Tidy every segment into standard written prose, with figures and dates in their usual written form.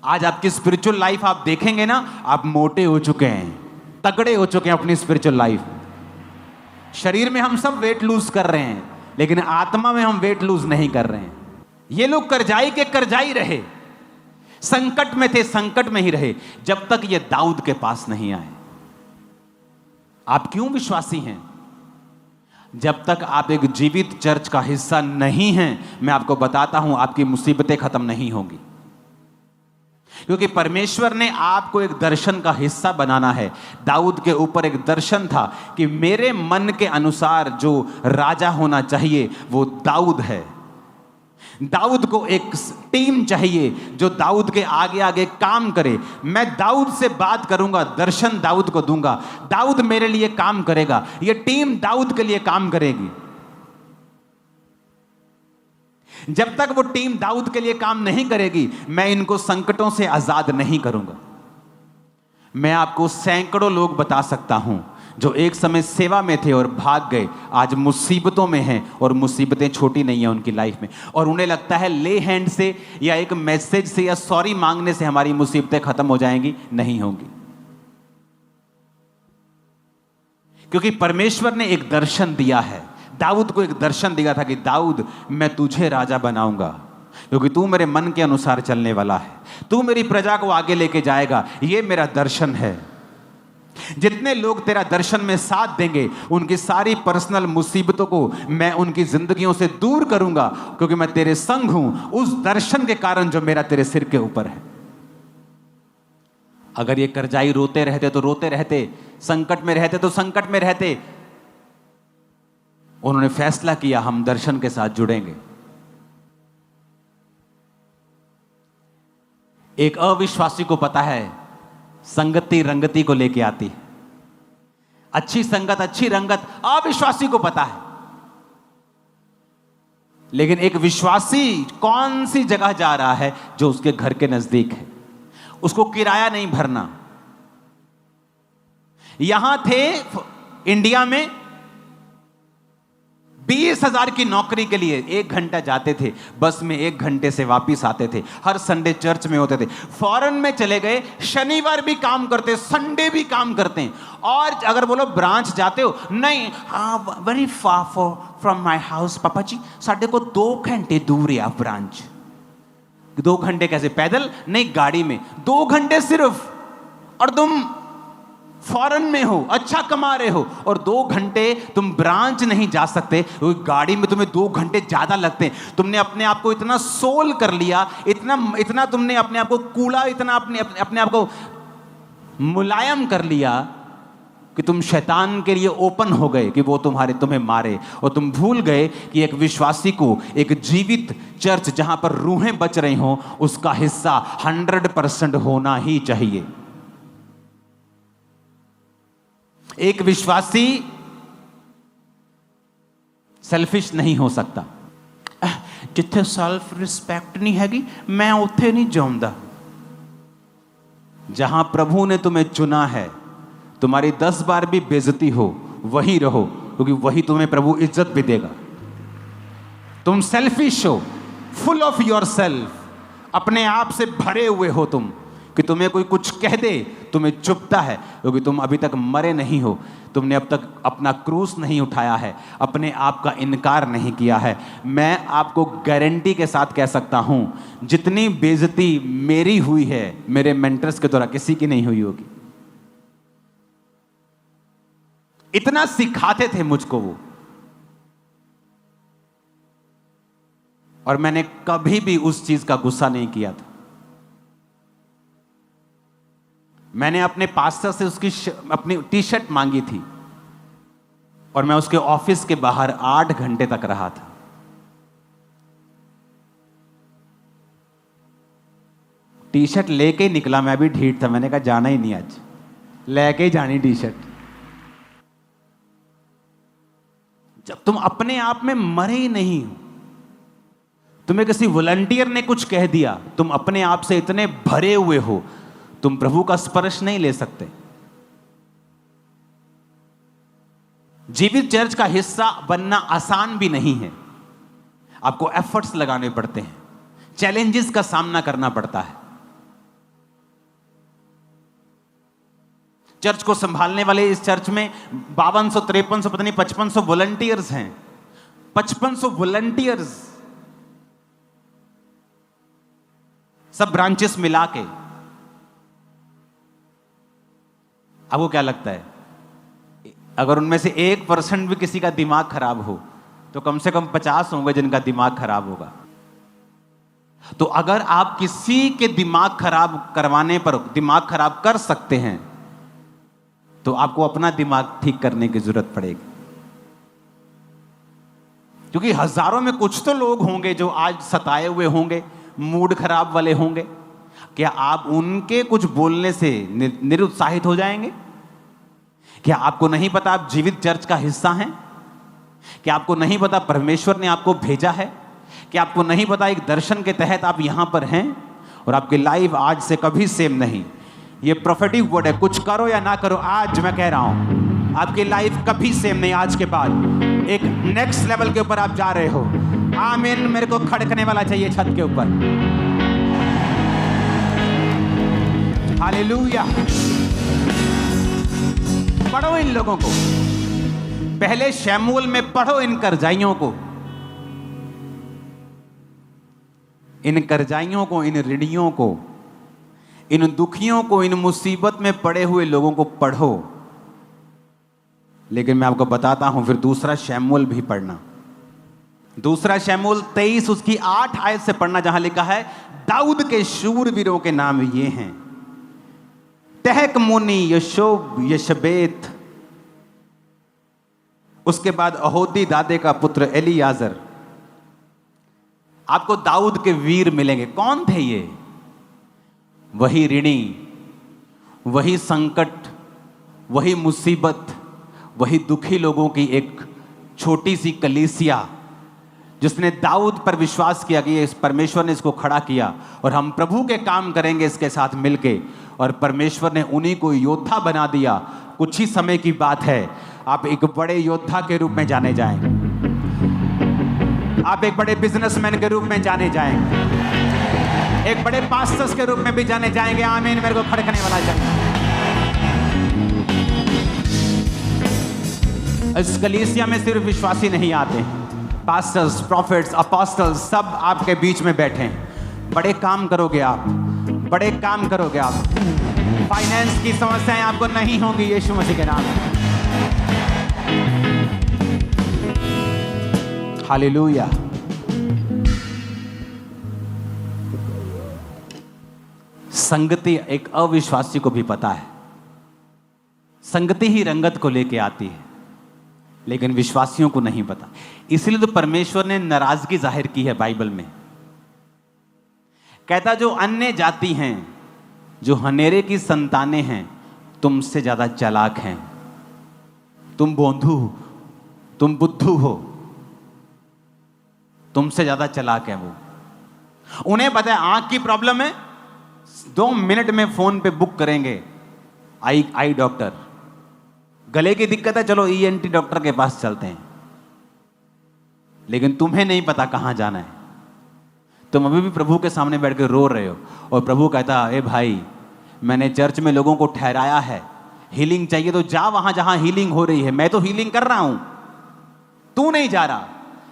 आज आपकी spiritual life आप देखेंगे ना, आप मोटे हो चुके हैं, तगड़े हो चुके हैं अपनी स्पिरिचुअल लाइफ। शरीर में हम सब वेट लूज कर रहे हैं, लेकिन आत्मा में हम वेट लूज नहीं कर रहे हैं। ये लोग करजाई के करजाई रहे, संकट में थे, संकट में ही रहे, जब तक ये दाऊद के पास नहीं आए। आप क्यों विश्वासी हैं? जब तक आप एक जीवित चर्च का हिस्सा नहीं हैं, मैं आपको बताता हूं, आपकी मुसीबतें खत्म नहीं होंगी। क्योंकि परमेश्वर ने आपको एक दर्शन का हिस्सा बनाना है। दाऊद के ऊपर एक दर्शन था कि मेरे मन के अनुसार जो राजा होना चाहिए वो दाऊद है। दाऊद को एक टीम चाहिए जो दाऊद के आगे आगे काम करे। मैं दाऊद से बात करूंगा, दर्शन दाऊद को दूंगा, दाऊद मेरे लिए काम करेगा, ये टीम दाऊद के लिए काम करेगी। जब तक वो टीम दाऊद के लिए काम नहीं करेगी, मैं इनको संकटों से आजाद नहीं करूंगा। मैं आपको सैकड़ों लोग बता सकता हूं जो एक समय सेवा में थे और भाग गए, आज मुसीबतों में हैं, और मुसीबतें छोटी नहीं है उनकी लाइफ में, और उन्हें लगता है ले हैंड से या एक मैसेज से या सॉरी मांगने से हमारी मुसीबतें खत्म हो जाएंगी। नहीं होंगी, क्योंकि परमेश्वर ने एक दर्शन दिया है। दाऊद को एक दर्शन दिया था कि दाऊद, मैं तुझे राजा बनाऊंगा क्योंकि तू मेरे मन के अनुसार चलने वाला है, तू मेरी प्रजा को आगे लेके जाएगा। ये मेरा दर्शन है। जितने लोग तेरा दर्शन में साथ देंगे, उनकी सारी पर्सनल मुसीबतों को मैं उनकी जिंदगियों से दूर करूंगा, क्योंकि मैं तेरे संग हूं उस दर्शन के कारण जो मेरा तेरे सिर के ऊपर है। अगर ये करजाई रोते रहते तो रोते रहते, संकट में रहते तो संकट में रहते। उन्होंने फैसला किया हम दर्शन के साथ जुड़ेंगे। एक अविश्वासी को पता है संगति रंगति को लेके आती है। अच्छी संगत, अच्छी रंगत अविश्वासी को पता है, लेकिन एक विश्वासी कौन सी जगह जा रहा है जो उसके घर के नजदीक है, उसको किराया नहीं भरना। यहां थे इंडिया में 20,000 की नौकरी के लिए 1 घंटा जाते थे, बस में 1 घंटे से वापिस आते थे, हर संडे चर्च में होते थे। फॉरेन में चले गए, शनिवार भी काम करते, संडे भी काम करते हैं। और अगर बोलो ब्रांच जाते हो, नहीं, हाँ very far from my house पापा जी, साढ़े को 2 घंटे दूर है ब्रांच। 2 घंटे कैसे? पैदल नहीं, गाड़ी में 2 घंटे सिर्फ। और तुम फॉरेन में हो, अच्छा कमा रहे हो, और 2 घंटे तुम ब्रांच नहीं जा सकते, गाड़ी में तुम्हें 2 घंटे ज्यादा लगते हैं। तुमने अपने आप को इतना सोल कर लिया, इतना तुमने अपने आप को कूड़ा, इतना अपने आप को मुलायम कर लिया कि तुम शैतान के लिए ओपन हो गए कि वो तुम्हें मारे, और तुम भूल गए कि एक विश्वासी को एक जीवित चर्च जहां पर रूहें बच रही हो, उसका हिस्सा 100% होना ही चाहिए। एक विश्वासी सेल्फिश नहीं हो सकता। जिथे सेल्फ रिस्पेक्ट नहीं हैगी, मैं उथे नहीं जाऊंगा। जहां प्रभु ने तुम्हें चुना है, तुम्हारी 10 बार भी बेइज्जती हो, वहीं रहो, क्योंकि वही तुम्हें प्रभु इज्जत भी देगा। तुम सेल्फिश हो, फुल ऑफ योर सेल्फ, अपने आप से भरे हुए हो तुम, कि तुम्हें कोई कुछ कह दे तुम्हें चुभता है, क्योंकि तुम अभी तक मरे नहीं हो। तुमने अब तक अपना क्रूस नहीं उठाया है, अपने आप का इनकार नहीं किया है। मैं आपको गारंटी के साथ कह सकता हूं, जितनी बेइज्जती मेरी हुई है, मेरे मेंटर्स के द्वारा किसी की नहीं हुई होगी। इतना सिखाते थे मुझको वो, और मैंने कभी भी उस चीज का गुस्सा नहीं किया था। मैंने अपने पास्टर से उसकी अपनी टी-शर्ट मांगी थी, और मैं उसके ऑफिस के बाहर 8 घंटे तक रहा था। टी-शर्ट लेके ही निकला, मैं भी ढीठ था, मैंने कहा जाना ही नहीं, आज लेके ही जानी टी-शर्ट। जब तुम अपने आप में मरे ही नहीं हो, तुम्हें किसी वॉलंटियर ने कुछ कह दिया, तुम अपने आप से इतने भरे हुए हो, तुम प्रभु का स्पर्श नहीं ले सकते। जीवित चर्च का हिस्सा बनना आसान भी नहीं है। आपको एफर्ट्स लगाने पड़ते हैं, चैलेंजेस का सामना करना पड़ता है। चर्च को संभालने वाले इस चर्च में 5200 5300 पता नहीं 5500 वॉलंटियर्स हैं, 5500 वॉलंटियर्स, सब ब्रांचेस मिला के। आपको क्या लगता है, अगर उनमें से 1% भी किसी का दिमाग खराब हो तो कम से कम 50 होंगे जिनका दिमाग खराब होगा। तो अगर आप किसी के दिमाग खराब करवाने पर दिमाग खराब कर सकते हैं तो आपको अपना दिमाग ठीक करने की जरूरत पड़ेगी, क्योंकि हजारों में कुछ तो लोग होंगे जो आज सताए हुए होंगे, मूड खराब वाले होंगे। क्या आप उनके कुछ बोलने से निरुत्साहित हो जाएंगे? क्या आपको नहीं पता आप जीवित चर्च का हिस्सा हैं? क्या आपको नहीं पता परमेश्वर ने आपको भेजा है? क्या आपको नहीं पता एक दर्शन के तहत आप यहां पर हैं और आपकी लाइफ आज से कभी सेम नहीं? ये प्रोफेटिक वर्ड है, कुछ करो या ना करो, आज मैं कह रहा हूं आपकी लाइफ कभी सेम नहीं। आज के बाद एक नेक्स्ट लेवल के ऊपर आप जा रहे हो। आमीन। मेरे को खड़कने वाला चाहिए छत के ऊपर। हालेलुया। पढ़ो इन लोगों को, पहले शमूएल में पढ़ो इन करजाइयों को, इन करजाइयों को, इन ऋणियों को, इन दुखियों को, इन मुसीबत में पड़े हुए लोगों को पढ़ो। लेकिन मैं आपको बताता हूं फिर दूसरा शमूएल भी पढ़ना। दूसरा शमूएल 23 उसकी 8 आयत से पढ़ना, जहां लिखा है दाऊद के शूरवीरों के नाम ये हैं, तहकमोनी, यशोब, यशबेत, उसके बाद अहोदी दादे का पुत्र एलियाजर। आपको दाऊद के वीर मिलेंगे। कौन थे ये? वही ऋणी, वही संकट, वही मुसीबत, वही दुखी लोगों की एक छोटी सी कलीसिया जिसने दाऊद पर विश्वास किया कि इस परमेश्वर ने इसको खड़ा किया और हम प्रभु के काम करेंगे इसके साथ मिलके, और परमेश्वर ने उन्हीं को योद्धा बना दिया। कुछ ही समय की बात है, आप एक बड़े योद्धा के रूप में जाने जाएंगे, आप एक बड़े बिजनेसमैन के रूप में जाने जाएंगे, एक बड़े पास्टर्स के रूप में भी जाने जाएंगे। आमीन। मेरे को खड़कने वाला चाहिए। इस कलीसिया में सिर्फ विश्वासी नहीं आते, पास्टर्स, प्रॉफिट्स, अपोस्टल्स सब आपके बीच में बैठे हैं। बड़े काम करोगे आप, बड़े काम करोगे आप। फाइनेंस की समस्याएं आपको नहीं होंगी यीशु मसीह के नाम में। हालेलुया। संगति एक अविश्वासी को भी पता है, संगति ही रंगत को लेके आती है, लेकिन विश्वासियों को नहीं पता। इसलिए तो परमेश्वर ने नाराजगी जाहिर की है बाइबल में। कहता जो अन्य जाति हैं, जो हनेरे की संतानें हैं, तुमसे ज्यादा चालाक हैं, तुम बोंधू हो, तुम बुद्धू हो, तुमसे ज्यादा चालाक है वो। उन्हें पता है आंख की प्रॉब्लम है, 2 मिनट में फोन पे बुक करेंगे आई डॉक्टर। गले की दिक्कत है, चलो ENT डॉक्टर के पास चलते हैं। लेकिन तुम्हें नहीं पता कहां जाना है। तुम अभी भी प्रभु के सामने बैठ के रो रहे हो और प्रभु कहता है, ए भाई, मैंने चर्च में लोगों को ठहराया है, हीलिंग चाहिए तो जा वहां जहां हीलिंग हो रही है। मैं तो हीलिंग कर रहा हूं, तू नहीं जा रहा।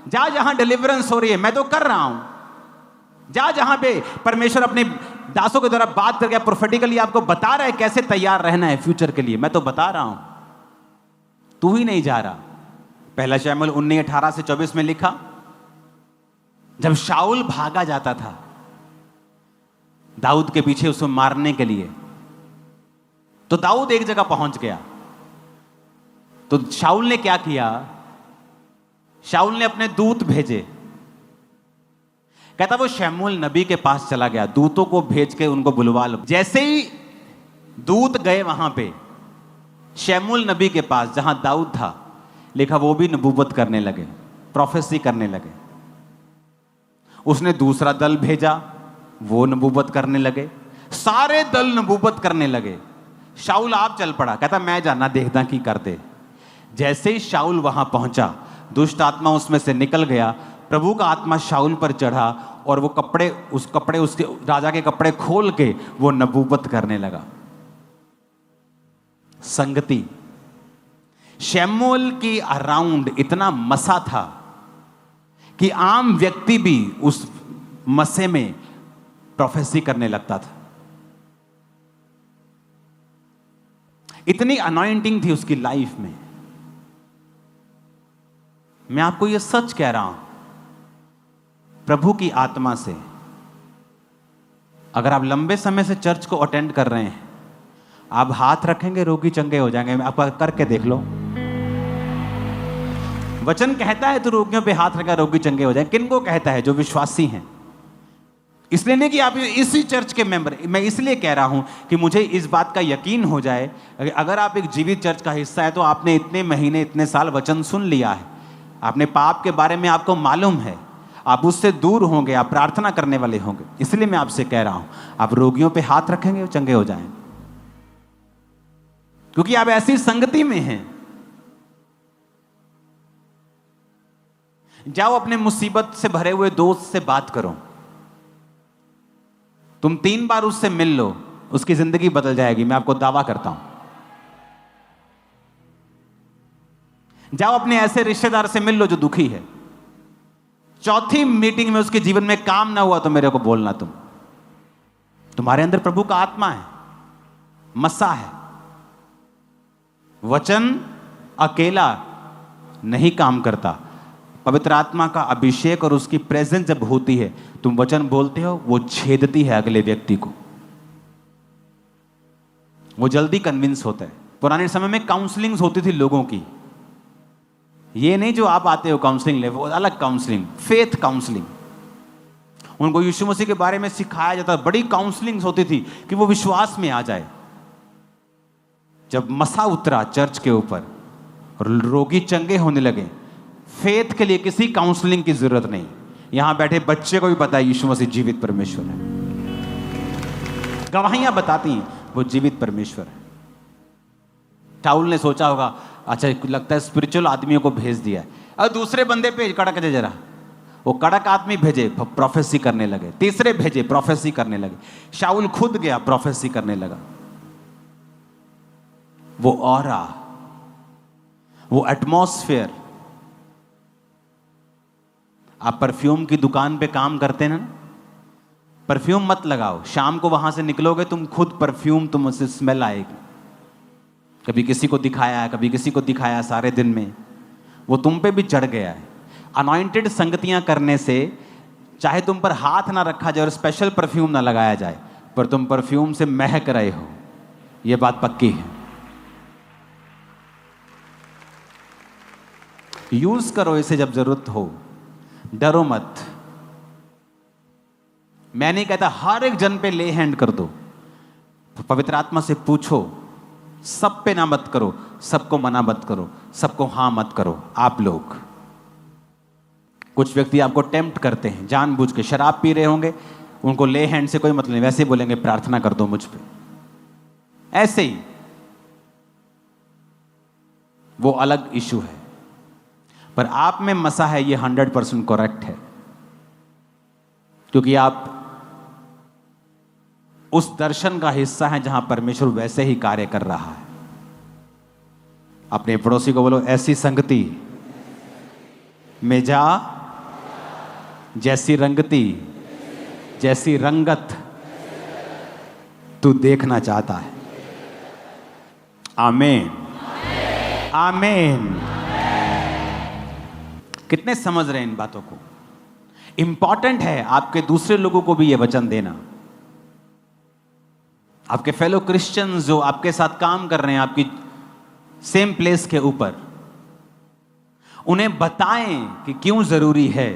जा जहां डिलीवरेंस हो रही है, मैं तो कर रहा हूं। जा जहां पे परमेश्वर अपने दासों के द्वारा बात करके प्रोफेटिकली आपको बता रहा है कैसे तैयार रहना है फ्यूचर के लिए, मैं तो बता रहा हूं, तू ही नहीं जा रहा। पहला शमूएल 19:18 से 24 में लिखा, जब शाऊल भागा जाता था दाऊद के पीछे उसको मारने के लिए, तो दाऊद एक जगह पहुंच गया। तो शाऊल ने क्या किया? शाऊल ने अपने दूत भेजे। कहता वो शमूएल नबी के पास चला गया, दूतों को भेज के उनको बुलवा लो। जैसे ही दूत गए वहां पे शमूएल नबी के पास जहां दाऊद था, लिखा वो भी नबूवत करने लगे, प्रोफेसी करने लगे। उसने दूसरा दल भेजा, वो नबूवत करने लगे, सारे दल नबूवत करने लगे। शाऊल आप चल पड़ा, कहता मैं जाना देखता की कर दे। जैसे ही शाऊल वहां पहुंचा, दुष्ट आत्मा उसमें से निकल गया, प्रभु का आत्मा शाऊल पर चढ़ा और वो कपड़े उसके राजा के कपड़े खोल के वो नबूवत करने लगा। संगति। शमूएल की अराउंड इतना मसा था कि आम व्यक्ति भी उस मसे में प्रोफेसी करने लगता था। इतनी अनॉइंटिंग थी उसकी लाइफ में। मैं आपको यह सच कह रहा हूं, प्रभु की आत्मा से, अगर आप लंबे समय से चर्च को अटेंड कर रहे हैं, आप हाथ रखेंगे रोगी चंगे हो जाएंगे। आप करके देख लो। वचन कहता है तो रोगियों पे हाथ रखा रोगी चंगे हो जाए। किन को कहता है? जो विश्वासी हैं। इसलिए नहीं कि आप इसी चर्च के मेंबर। मैं इसलिए कह रहा हूं कि मुझे इस बात का यकीन हो जाए, अगर आप एक जीवित चर्च का हिस्सा है तो आपने इतने महीने इतने साल वचन सुन लिया है, आपने पाप के बारे में आपको मालूम है, आप उससे दूर होंगे, आप प्रार्थना करने वाले होंगे। इसलिए मैं आपसे कह रहा हूं, आप रोगियों पे हाथ रखेंगे वो चंगे हो जाएंगे, क्योंकि आप ऐसी संगति में हैं। जाओ अपने मुसीबत से भरे हुए दोस्त से बात करो। तुम 3 बार उससे मिल लो, उसकी जिंदगी बदल जाएगी, मैं आपको दावा करता हूं। जाओ अपने ऐसे रिश्तेदार से मिल लो जो दुखी है। चौथी मीटिंग में उसके जीवन में काम ना हुआ तो मेरे को बोलना। तुम्हारे अंदर प्रभु का आत्मा है, मसा है। वचन अकेला नहीं काम करता। पवित्र आत्मा का अभिषेक और उसकी प्रेजेंस जब होती है, तुम वचन बोलते हो, वो छेदती है अगले व्यक्ति को, वो जल्दी कन्विंस होता है। पुराने समय में काउंसलिंग्स होती थी लोगों की। ये नहीं जो आप आते हो काउंसलिंग ले, वो अलग काउंसलिंग, फेथ काउंसलिंग। उनको यीशु मसीह के बारे में सिखाया जाता, बड़ी काउंसलिंग्स होती थी कि वो विश्वास में आ जाए। जब मसा उतरा चर्च के ऊपर और रोगी चंगे होने लगे, फेथ के लिए किसी काउंसलिंग की जरूरत नहीं। यहां बैठे बच्चे को भी पता है यीशु मसीह जीवित परमेश्वर है। गवाहियां बताती हैं वो जीवित परमेश्वर है। शाऊल ने सोचा होगा, अच्छा लगता है स्पिरिचुअल आदमियों को भेज दिया है, और दूसरे बंदे पे कड़क दे जरा। वो कड़क आदमी भेजे, प्रोफेसी करने लगे। तीसरे भेजे, प्रोफेसी करने लगे। शाऊल खुद गया, प्रोफेसी करने लगा। वो ऑरा, वो एटमॉस्फेयर। आप परफ्यूम की दुकान पे काम करते ना, परफ्यूम मत लगाओ। शाम को वहां से निकलोगे तुम खुद परफ्यूम, तुम उससे स्मेल आएगी। कभी किसी को दिखाया, कभी किसी को दिखाया, सारे दिन में वो तुम पे भी चढ़ गया है। अनॉइंटेड संगतियां करने से चाहे तुम पर हाथ ना रखा जाए और स्पेशल परफ्यूम ना लगाया जाए, पर तुम परफ्यूम से महक रहे हो, यह बात पक्की है। यूज करो इसे जब जरूरत हो, डरो मत। मैं नहीं कहता हर एक जन पे ले हैंड कर दो, तो पवित्र आत्मा से पूछो। सब पे ना मत करो, सबको मना मत करो, सबको हां मत करो। आप लोग, कुछ व्यक्ति आपको टेम्प्ट करते हैं जानबूझ के, शराब पी रहे होंगे, उनको ले हैंड से कोई मतलब नहीं, वैसे बोलेंगे प्रार्थना कर दो मुझ पे, ऐसे ही। वो अलग इशू है, पर आप में मसा है, ये 100% करेक्ट है, क्योंकि आप उस दर्शन का हिस्सा है जहां परमेश्वर वैसे ही कार्य कर रहा है। अपने पड़ोसी को बोलो, ऐसी संगति में जा जैसी रंगती, जैसी रंगत तू देखना चाहता है। आमीन, आमीन। कितने समझ रहे हैं इन बातों को? इंपॉर्टेंट है आपके दूसरे लोगों को भी यह वचन देना। आपके फेलो क्रिश्चियंस जो आपके साथ काम कर रहे हैं, आपकी सेम प्लेस के ऊपर, उन्हें बताएं कि क्यों जरूरी है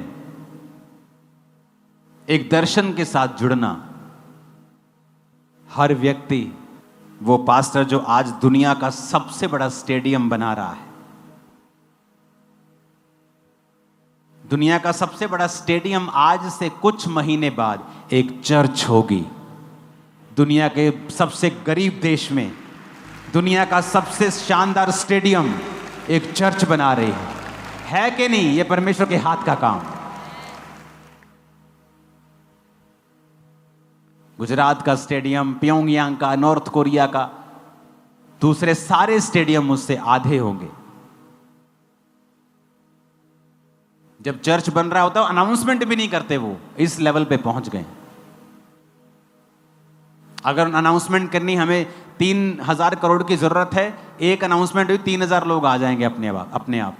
एक दर्शन के साथ जुड़ना। हर व्यक्ति, वो पास्टर जो आज दुनिया का सबसे बड़ा स्टेडियम बना रहा है, दुनिया का सबसे बड़ा स्टेडियम आज से कुछ महीने बाद एक चर्च होगी। दुनिया के सबसे गरीब देश में दुनिया का सबसे शानदार स्टेडियम एक चर्च बना रही है कि नहीं? यह परमेश्वर के हाथ का काम। गुजरात का स्टेडियम, प्योंगयांग का, नॉर्थ कोरिया का, दूसरे सारे स्टेडियम मुझसे आधे होंगे। जब चर्च बन रहा होता है अनाउंसमेंट भी नहीं करते, वो इस लेवल पे पहुंच गए। अगर अनाउंसमेंट करनी हमें 3,000 करोड़ की जरूरत है, एक अनाउंसमेंट हुई 3,000 लोग आ जाएंगे अपने आप।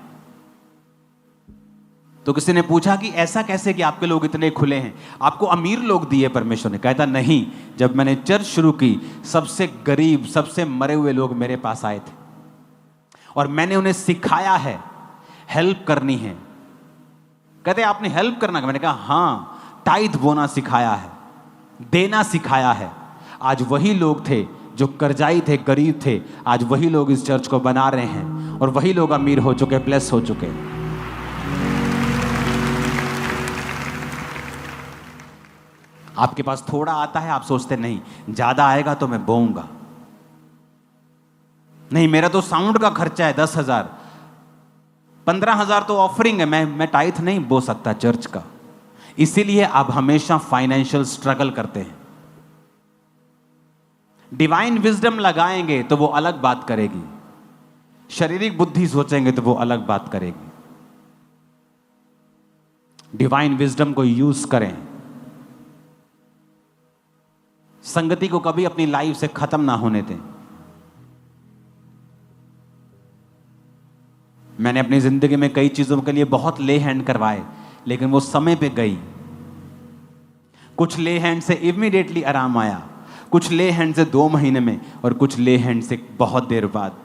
तो किसी ने पूछा कि ऐसा कैसे कि आपके लोग इतने खुले हैं, आपको अमीर लोग दिए परमेश्वर ने? कहता नहीं, जब मैंने चर्च शुरू की सबसे गरीब सबसे मरे हुए लोग मेरे पास आए थे और मैंने उन्हें सिखाया है हेल्प करनी है। कहते आपने हेल्प करना? मैंने कहा हाँ, टाइथ बोना सिखाया है, देना सिखाया है। आज वही लोग थे जो कर्जाई थे, गरीब थे, आज वही लोग इस चर्च को बना रहे हैं और वही लोग अमीर हो चुके, ब्लेस हो चुके। आपके पास थोड़ा आता है, आप सोचते नहीं ज्यादा आएगा तो मैं बोऊंगा, नहीं मेरा तो साउंड का खर्चा है 10,000, 15,000 तो ऑफरिंग है, मैं टाइथ नहीं बो सकता चर्च का। इसीलिए आप हमेशा फाइनेंशियल स्ट्रगल करते हैं। डिवाइन विजडम लगाएंगे तो वो अलग बात करेगी, शारीरिक बुद्धि सोचेंगे तो वो अलग बात करेगी। डिवाइन विजडम को यूज करें। संगति को कभी अपनी लाइफ से खत्म ना होने दें। मैंने अपनी जिंदगी में कई चीजों के लिए बहुत ले हैंड करवाए, लेकिन वो समय पे गई। कुछ ले हैंड से इमीडिएटली आराम आया, कुछ ले हैंड से 2 महीने में, और कुछ ले हैंड से बहुत देर बाद।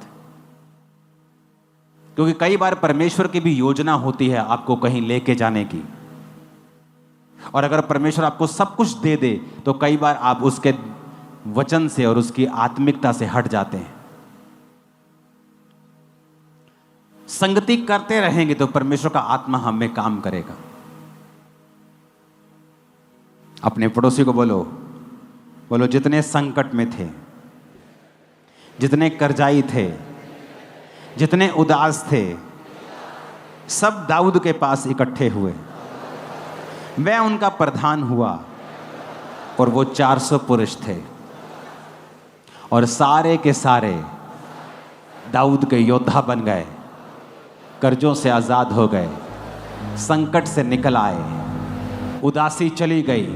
क्योंकि कई बार परमेश्वर की भी योजना होती है आपको कहीं लेके जाने की, और अगर परमेश्वर आपको सब कुछ दे दे तो कई बार आप उसके वचन से और उसकी आत्मिकता से हट जाते हैं। संगति करते रहेंगे तो परमेश्वर का आत्मा हम में काम करेगा। अपने पड़ोसी को बोलो, जितने संकट में थे, जितने कर्जाई थे, जितने उदास थे, सब दाऊद के पास इकट्ठे हुए। वह उनका प्रधान हुआ और वो 400 पुरुष थे, और सारे के सारे दाऊद के योद्धा बन गए, कर्जों से आजाद हो गए, संकट से निकल आए, उदासी चली गई।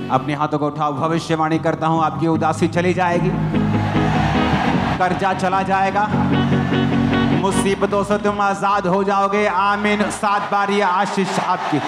अपने हाथों को उठाओ, भविष्यवाणी करता हूं आपकी उदासी चली जाएगी, कर्जा चला जाएगा, मुसीबतों से तुम आजाद हो जाओगे। आमीन। 7 बार ये आशीष आपकी